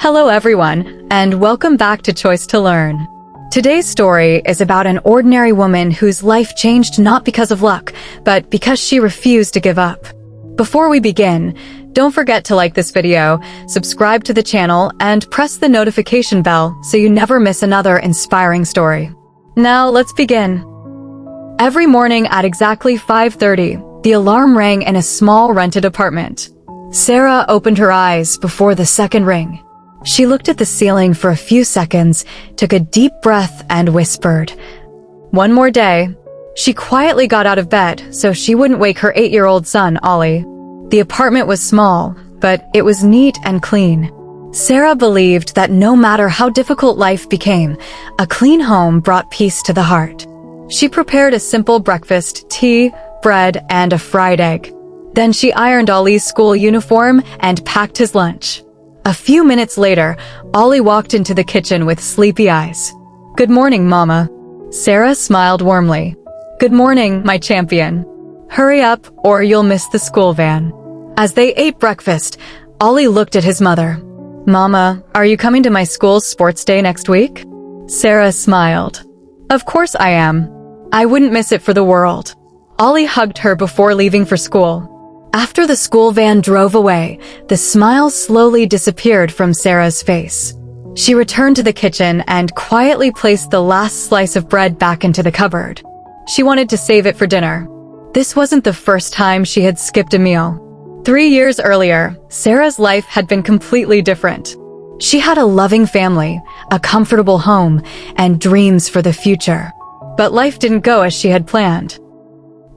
Hello everyone, and welcome back to Choice to Learn. Today's story is about an ordinary woman whose life changed not because of luck, but because she refused to give up. Before we begin, don't forget to like this video, subscribe to the channel, and press the notification bell so you never miss another inspiring story. Now let's begin. Every morning at exactly 5:30, the alarm rang in a small rented apartment. Sara opened her eyes before the second ring. She looked at the ceiling for a few seconds, took a deep breath, and whispered, "One more day." She quietly got out of bed so she wouldn't wake her 8-year-old son, Ollie. The apartment was small, but it was neat and clean. Sara believed that no matter how difficult life became, a clean home brought peace to the heart. She prepared a simple breakfast, tea, bread, and a fried egg. Then she ironed Ollie's school uniform and packed his lunch. A few minutes later, Ollie walked into the kitchen with sleepy eyes. "Good morning, Mama." Sara smiled warmly. "Good morning, my champion. Hurry up or you'll miss the school van." As they ate breakfast, Ollie looked at his mother. "Mama, are you coming to my school's sports day next week?" Sara smiled. "Of course I am. I wouldn't miss it for the world." Ollie hugged her before leaving for school. After the school van drove away, the smile slowly disappeared from Sara's face. She returned to the kitchen and quietly placed the last slice of bread back into the cupboard. She wanted to save it for dinner. This wasn't the first time she had skipped a meal. 3 years earlier, Sara's life had been completely different. She had a loving family, a comfortable home, and dreams for the future. But life didn't go as she had planned.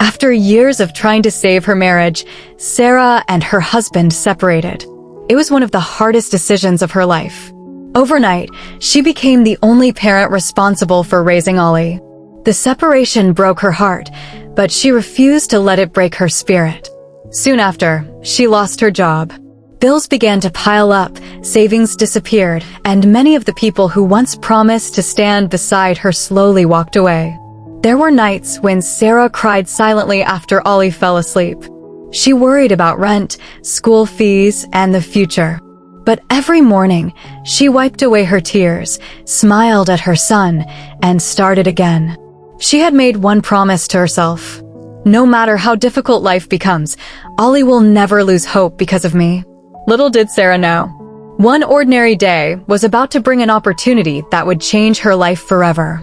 After years of trying to save her marriage, Sara and her husband separated. It was one of the hardest decisions of her life. Overnight, she became the only parent responsible for raising Ollie. The separation broke her heart, but she refused to let it break her spirit. Soon after, she lost her job. Bills began to pile up, savings disappeared, and many of the people who once promised to stand beside her slowly walked away. There were nights when Sara cried silently after Ollie fell asleep. She worried about rent, school fees, and the future. But every morning, she wiped away her tears, smiled at her son, and started again. She had made one promise to herself. No matter how difficult life becomes, Ollie will never lose hope because of me. Little did Sara know. One ordinary day was about to bring an opportunity that would change her life forever.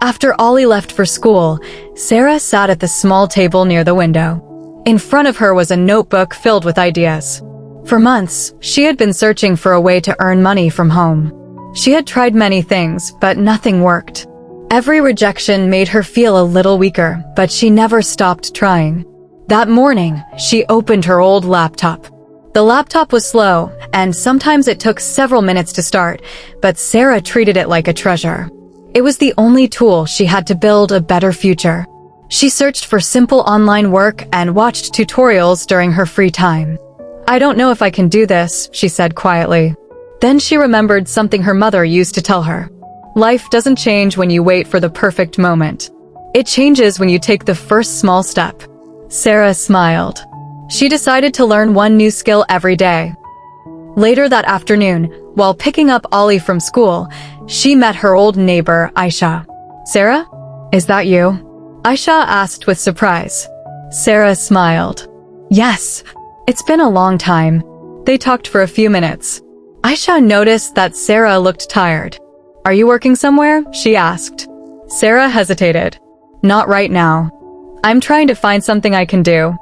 After Ollie left for school, Sara sat at the small table near the window. In front of her was a notebook filled with ideas. For months, she had been searching for a way to earn money from home. She had tried many things, but nothing worked. Every rejection made her feel a little weaker, but she never stopped trying. That morning, she opened her old laptop. The laptop was slow, and sometimes it took several minutes to start, but Sara treated it like a treasure. It was the only tool she had to build a better future. She searched for simple online work and watched tutorials during her free time. "I don't know if I can do this," she said quietly. Then she remembered something her mother used to tell her. "Life doesn't change when you wait for the perfect moment. It changes when you take the first small step." Sara smiled. She decided to learn one new skill every day. Later that afternoon, while picking up Ollie from school, she met her old neighbor, Aisha. "Sara? Is that you?" Aisha asked with surprise. Sara smiled. "Yes, it's been a long time." They talked for a few minutes. Aisha noticed that Sara looked tired. "Are you working somewhere?" she asked. Sara hesitated. "Not right now. I'm trying to find something I can do."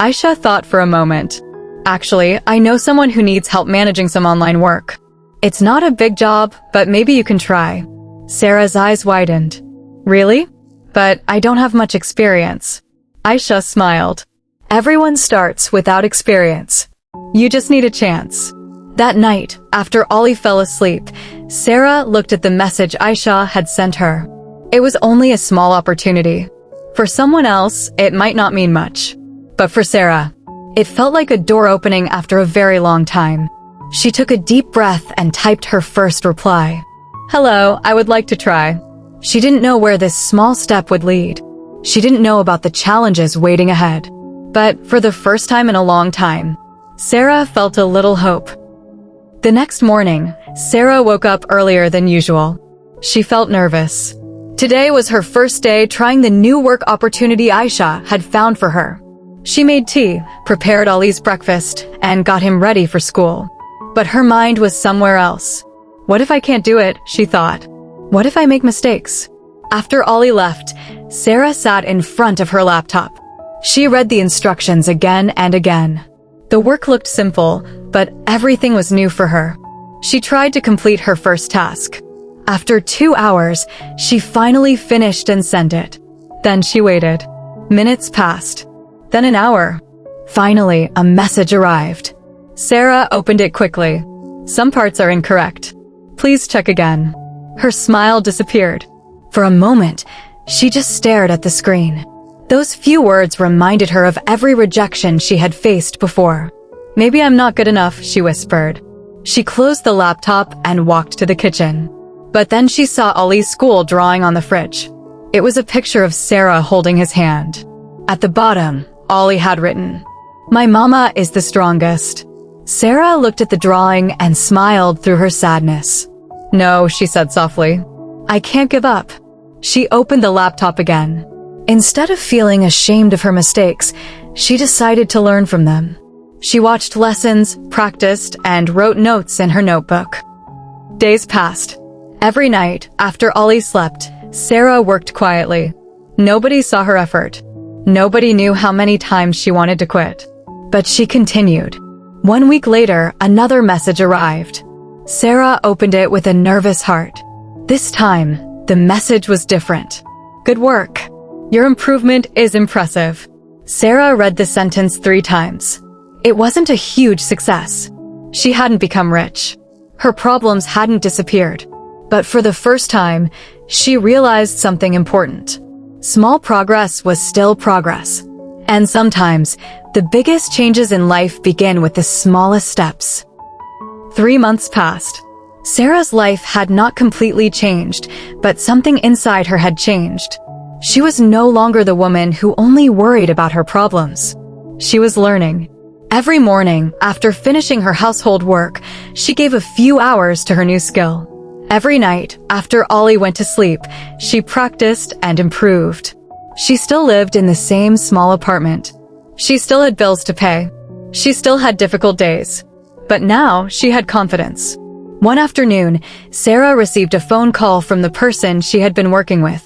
Aisha thought for a moment. "Actually, I know someone who needs help managing some online work. It's not a big job, but maybe you can try." Sara's eyes widened. "Really? But I don't have much experience." Aisha smiled. "Everyone starts without experience. You just need a chance." That night, after Ollie fell asleep, Sara looked at the message Aisha had sent her. It was only a small opportunity. For someone else, it might not mean much. But for Sara, it felt like a door opening after a very long time. She took a deep breath and typed her first reply. "Hello, I would like to try." She didn't know where this small step would lead. She didn't know about the challenges waiting ahead. But for the first time in a long time, Sara felt a little hope. The next morning, Sara woke up earlier than usual. She felt nervous. Today was her first day trying the new work opportunity Aisha had found for her. She made tea, prepared Ali's breakfast, and got him ready for school. But her mind was somewhere else. What if I can't do it, she thought. What if I make mistakes? After Ali left, Sara sat in front of her laptop. She read the instructions again and again. The work looked simple, but everything was new for her. She tried to complete her first task. After 2 hours, she finally finished and sent it. Then she waited. Minutes passed. Then an hour. Finally, a message arrived. Sara opened it quickly. Some parts are incorrect. Please check again. Her smile disappeared. For a moment, she just stared at the screen. Those few words reminded her of every rejection she had faced before. Maybe I'm not good enough, she whispered. She closed the laptop and walked to the kitchen. But then she saw Ali's school drawing on the fridge. It was a picture of Sara holding his hand. At the bottom, Ali had written, "My mama is the strongest." Sara looked at the drawing and smiled through her sadness. "No," she said softly. "I can't give up." She opened the laptop again. Instead of feeling ashamed of her mistakes, she decided to learn from them. She watched lessons, practiced, and wrote notes in her notebook. Days passed. Every night, after Ali slept, Sara worked quietly. Nobody saw her effort. Nobody knew how many times she wanted to quit. But she continued. 1 week later, another message arrived. Sara opened it with a nervous heart. This time, the message was different. "Good work. Your improvement is impressive." Sara read the sentence 3 times. It wasn't a huge success. She hadn't become rich. Her problems hadn't disappeared. But for the first time, she realized something important. Small progress was still progress. And sometimes, the biggest changes in life begin with the smallest steps. 3 months passed. Sara's life had not completely changed, but something inside her had changed. She was no longer the woman who only worried about her problems. She was learning. Every morning, after finishing her household work, she gave a few hours to her new skill. Every night, after Ali went to sleep, she practiced and improved. She still lived in the same small apartment. She still had bills to pay. She still had difficult days. But now, she had confidence. One afternoon, Sara received a phone call from the person she had been working with.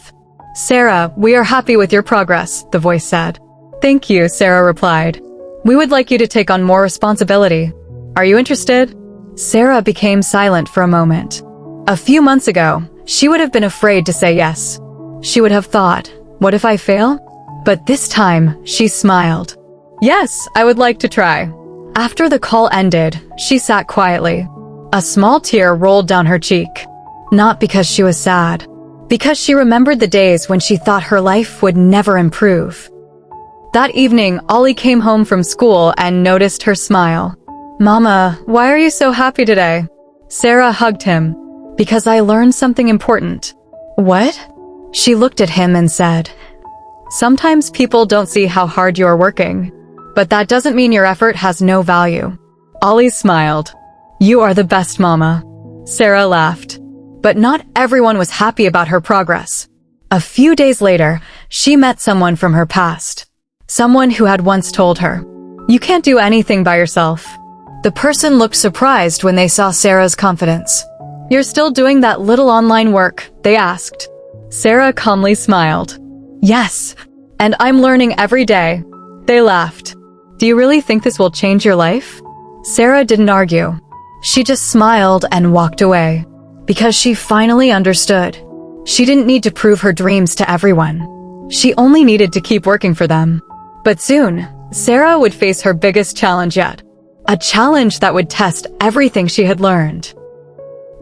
"Sara, we are happy with your progress," the voice said. "Thank you," Sara replied. "We would like you to take on more responsibility. Are you interested?" Sara became silent for a moment. A few months ago, she would have been afraid to say yes. She would have thought, what if I fail? But this time, she smiled. "Yes, I would like to try." After the call ended, she sat quietly. A small tear rolled down her cheek. Not because she was sad, because she remembered the days when she thought her life would never improve. That evening, Ali came home from school and noticed her smile. "Mama, why are you so happy today?" Sara hugged him. "Because I learned something important." "What?" She looked at him and said, "Sometimes people don't see how hard you are working, but that doesn't mean your effort has no value." Ali smiled. "You are the best, Mama." Sara laughed. But not everyone was happy about her progress. A few days later, she met someone from her past. Someone who had once told her, "You can't do anything by yourself." The person looked surprised when they saw Sara's confidence. "You're still doing that little online work?" they asked. Sara calmly smiled. "Yes, and I'm learning every day." They laughed. "Do you really think this will change your life?" Sara didn't argue. She just smiled and walked away. Because she finally understood. She didn't need to prove her dreams to everyone. She only needed to keep working for them. But soon, Sara would face her biggest challenge yet. A challenge that would test everything she had learned.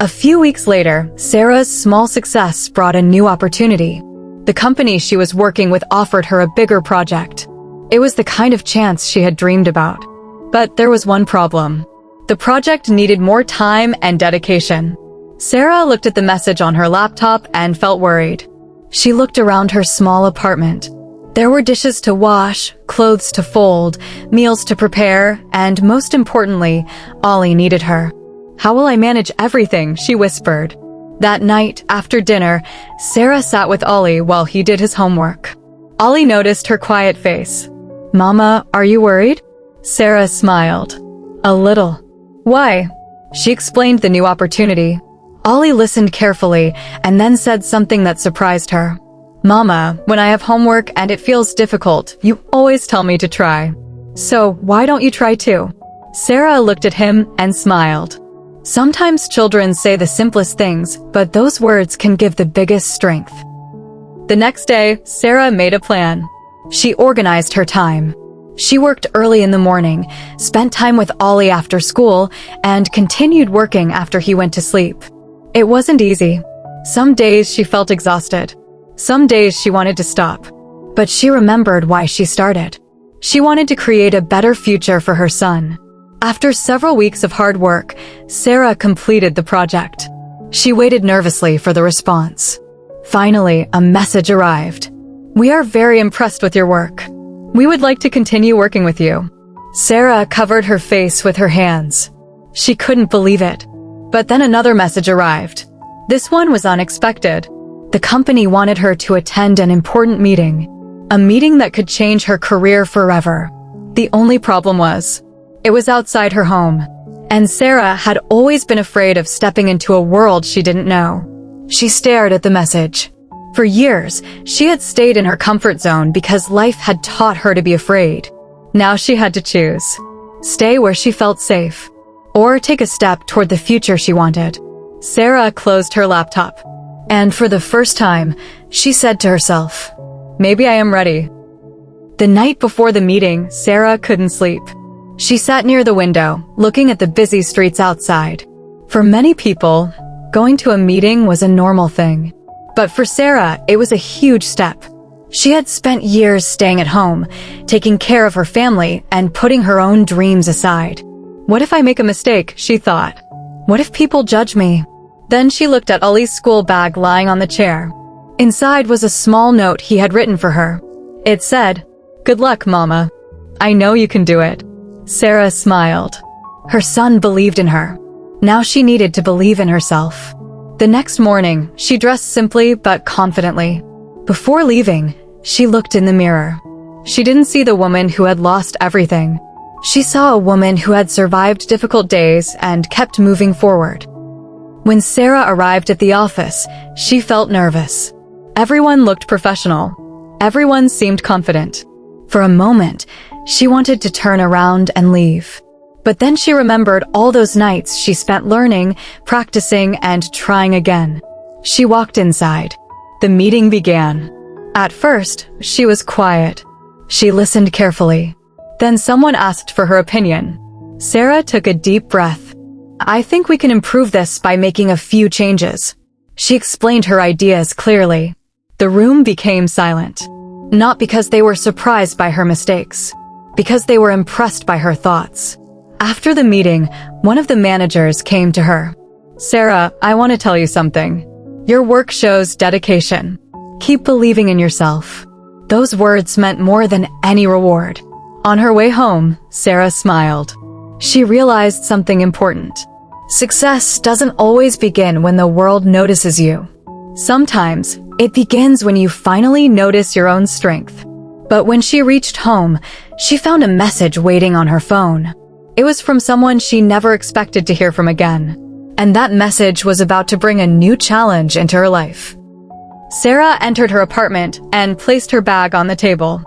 A few weeks later, Sara's small success brought a new opportunity. The company she was working with offered her a bigger project. It was the kind of chance she had dreamed about. But there was one problem. The project needed more time and dedication. Sara looked at the message on her laptop and felt worried. She looked around her small apartment. There were dishes to wash, clothes to fold, meals to prepare, and most importantly, Ali needed her. How will I manage everything? She whispered. That night, after dinner, Sara sat with Ollie while he did his homework. Ollie noticed her quiet face. Mama, are you worried? Sara smiled. A little. Why? She explained the new opportunity. Ollie listened carefully and then said something that surprised her. Mama, when I have homework and it feels difficult, you always tell me to try. So why don't you try too? Sara looked at him and smiled. Sometimes children say the simplest things, but those words can give the biggest strength. The next day, Sara made a plan. She organized her time. She worked early in the morning, spent time with Ollie after school, and continued working after he went to sleep. It wasn't easy. Some days she felt exhausted. Some days she wanted to stop. But she remembered why she started. She wanted to create a better future for her son. After several weeks of hard work, Sara completed the project. She waited nervously for the response. Finally, a message arrived. We are very impressed with your work. We would like to continue working with you. Sara covered her face with her hands. She couldn't believe it. But then another message arrived. This one was unexpected. The company wanted her to attend an important meeting. A meeting that could change her career forever. The only problem was, it was outside her home. And Sara had always been afraid of stepping into a world she didn't know. She stared at the message. For years, she had stayed in her comfort zone because life had taught her to be afraid. Now she had to choose. Stay where she felt safe, or take a step toward the future she wanted. Sara closed her laptop, and for the first time, she said to herself, maybe I am ready. The night before the meeting, Sara couldn't sleep. She sat near the window, looking at the busy streets outside. For many people, going to a meeting was a normal thing. But for Sara, it was a huge step. She had spent years staying at home, taking care of her family, and putting her own dreams aside. What if I make a mistake, she thought. What if people judge me? Then she looked at Ollie's school bag lying on the chair. Inside was a small note he had written for her. It said, "Good luck, Mama. I know you can do it." Sara smiled. Her son believed in her. Now she needed to believe in herself. The next morning, she dressed simply but confidently. Before leaving, she looked in the mirror. She didn't see the woman who had lost everything. She saw a woman who had survived difficult days and kept moving forward. When Sara arrived at the office, she felt nervous. Everyone looked professional. Everyone seemed confident. For a moment, she wanted to turn around and leave. But then she remembered all those nights she spent learning, practicing, and trying again. She walked inside. The meeting began. At first, she was quiet. She listened carefully. Then someone asked for her opinion. Sara took a deep breath. I think we can improve this by making a few changes. She explained her ideas clearly. The room became silent. Not because they were surprised by her mistakes, because they were impressed by her thoughts. After the meeting, one of the managers came to her. Sara, I want to tell you something. Your work shows dedication. Keep believing in yourself. Those words meant more than any reward. On her way home, Sara smiled. She realized something important. Success doesn't always begin when the world notices you. Sometimes, it begins when you finally notice your own strength. But when she reached home, she found a message waiting on her phone. It was from someone she never expected to hear from again. And that message was about to bring a new challenge into her life. Sara entered her apartment and placed her bag on the table.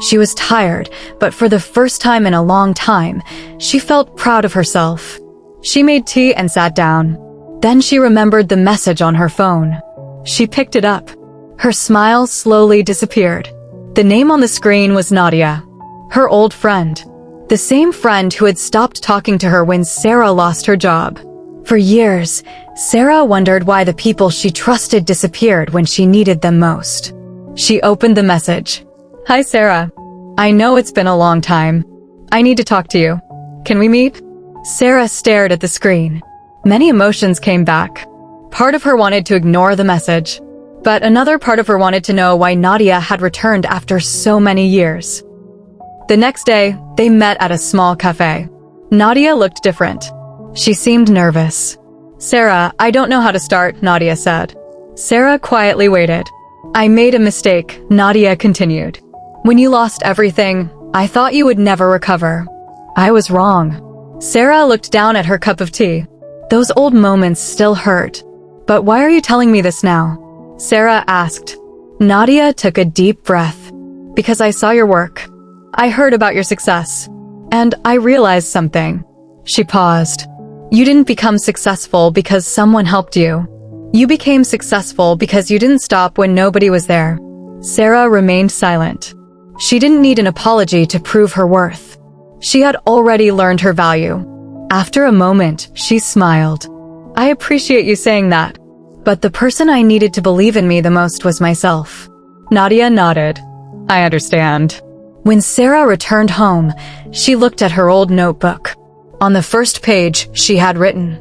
She was tired, but for the first time in a long time, she felt proud of herself. She made tea and sat down. Then she remembered the message on her phone. She picked it up. Her smile slowly disappeared. The name on the screen was Nadia, her old friend. The same friend who had stopped talking to her when Sara lost her job. For years, Sara wondered why the people she trusted disappeared when she needed them most. She opened the message. Hi Sara. I know it's been a long time. I need to talk to you. Can we meet? Sara stared at the screen. Many emotions came back. Part of her wanted to ignore the message, but another part of her wanted to know why Nadia had returned after so many years. The next day, they met at a small cafe. Nadia looked different. She seemed nervous. Sara, I don't know how to start, Nadia said. Sara quietly waited. I made a mistake, Nadia continued. When you lost everything, I thought you would never recover. I was wrong. Sara looked down at her cup of tea. Those old moments still hurt. But why are you telling me this now? Sara asked. Nadia took a deep breath. Because I saw your work. I heard about your success. And I realized something. She paused. You didn't become successful because someone helped you. You became successful because you didn't stop when nobody was there. Sara remained silent. She didn't need an apology to prove her worth. She had already learned her value. After a moment, she smiled. I appreciate you saying that. But the person I needed to believe in me the most was myself. Nadia nodded. I understand. When Sara returned home, she looked at her old notebook. On the first page, she had written,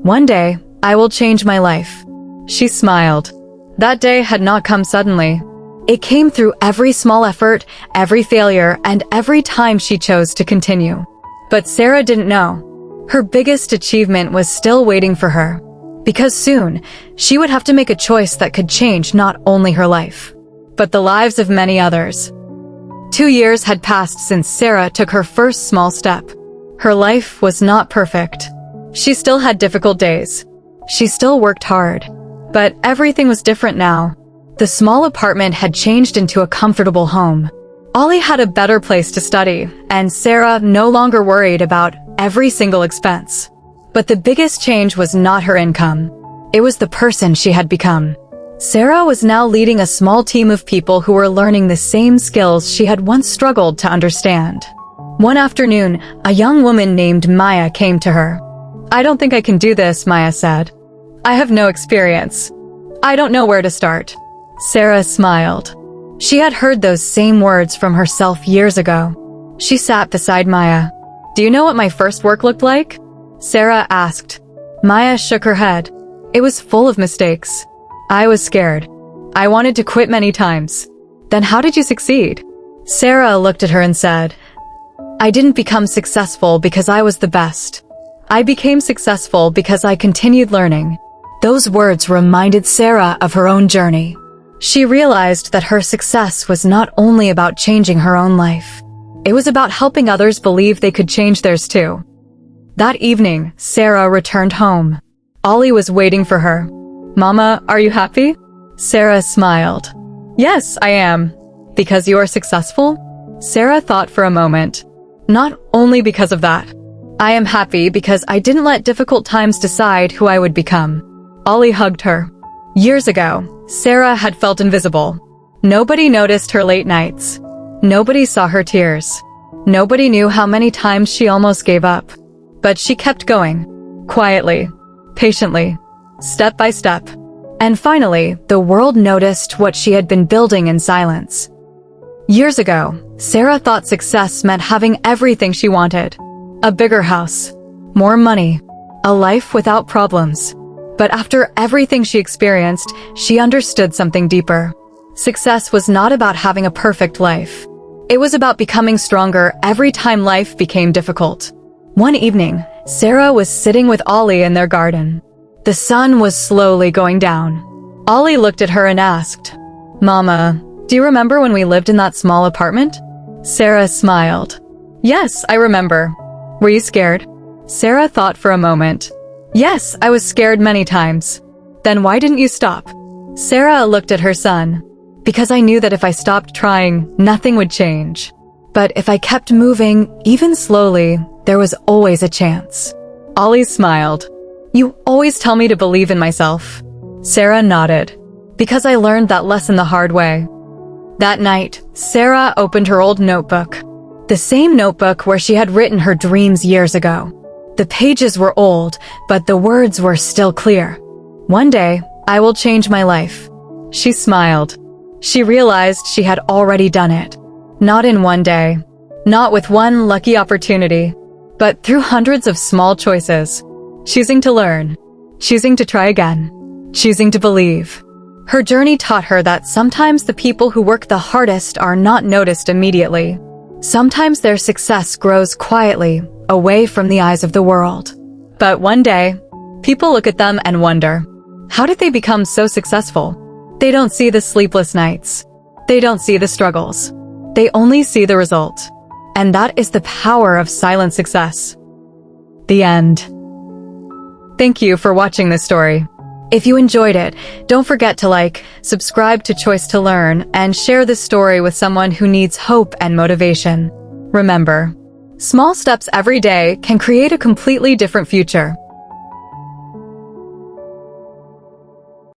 "One day, I will change my life." She smiled. That day had not come suddenly. It came through every small effort, every failure, and every time she chose to continue. But Sara didn't know. Her biggest achievement was still waiting for her. Because soon, she would have to make a choice that could change not only her life, but the lives of many others. 2 years had passed since Sara took her first small step. Her life was not perfect. She still had difficult days. She still worked hard. But everything was different now. The small apartment had changed into a comfortable home. Ollie had a better place to study, and Sara no longer worried about every single expense. But the biggest change was not her income. It was the person she had become. Sara was now leading a small team of people who were learning the same skills she had once struggled to understand. One afternoon, a young woman named Maya came to her. I don't think I can do this, Maya said. I have no experience. I don't know where to start. Sara smiled. She had heard those same words from herself years ago. She sat beside Maya. Do you know what my first work looked like? Sara asked. Maya shook her head. It was full of mistakes. I was scared. I wanted to quit many times. Then how did you succeed? Sara looked at her and said, I didn't become successful because I was the best. I became successful because I continued learning. Those words reminded Sara of her own journey. She realized that her success was not only about changing her own life. It was about helping others believe they could change theirs too. That evening, Sara returned home. Ollie was waiting for her. Mama, are you happy? Sara smiled. Yes, I am. Because you are successful? Sara thought for a moment. Not only because of that. I am happy because I didn't let difficult times decide who I would become. Ollie hugged her. Years ago, Sara had felt invisible. Nobody noticed her late nights. Nobody saw her tears. Nobody knew how many times she almost gave up. But she kept going. Quietly. Patiently. Step by step. And finally, the world noticed what she had been building in silence. Years ago, Sara thought success meant having everything she wanted. A bigger house. More money. A life without problems. But after everything she experienced, she understood something deeper. Success was not about having a perfect life. It was about becoming stronger every time life became difficult. One evening, Sara was sitting with Ollie in their garden. The sun was slowly going down. Ollie looked at her and asked, Mama, do you remember when we lived in that small apartment? Sara smiled. Yes, I remember. Were you scared? Sara thought for a moment. Yes, I was scared many times. Then why didn't you stop? Sara looked at her son. Because I knew that if I stopped trying, nothing would change. But if I kept moving, even slowly, there was always a chance. Ollie smiled. You always tell me to believe in myself. Sara nodded. Because I learned that lesson the hard way. That night, Sara opened her old notebook. The same notebook where she had written her dreams years ago. The pages were old, but the words were still clear. One day, I will change my life. She smiled. She realized she had already done it. Not in one day. Not with one lucky opportunity. But through hundreds of small choices. Choosing to learn. Choosing to try again. Choosing to believe. Her journey taught her that sometimes the people who work the hardest are not noticed immediately. Sometimes their success grows quietly, away from the eyes of the world. But one day, people look at them and wonder, how did they become so successful? They don't see the sleepless nights. They don't see the struggles. They only see the result. And that is the power of silent success. The end. Thank you for watching this story. If you enjoyed it, don't forget to like, subscribe to Choice to Learn, and share this story with someone who needs hope and motivation. Remember, small steps every day can create a completely different future.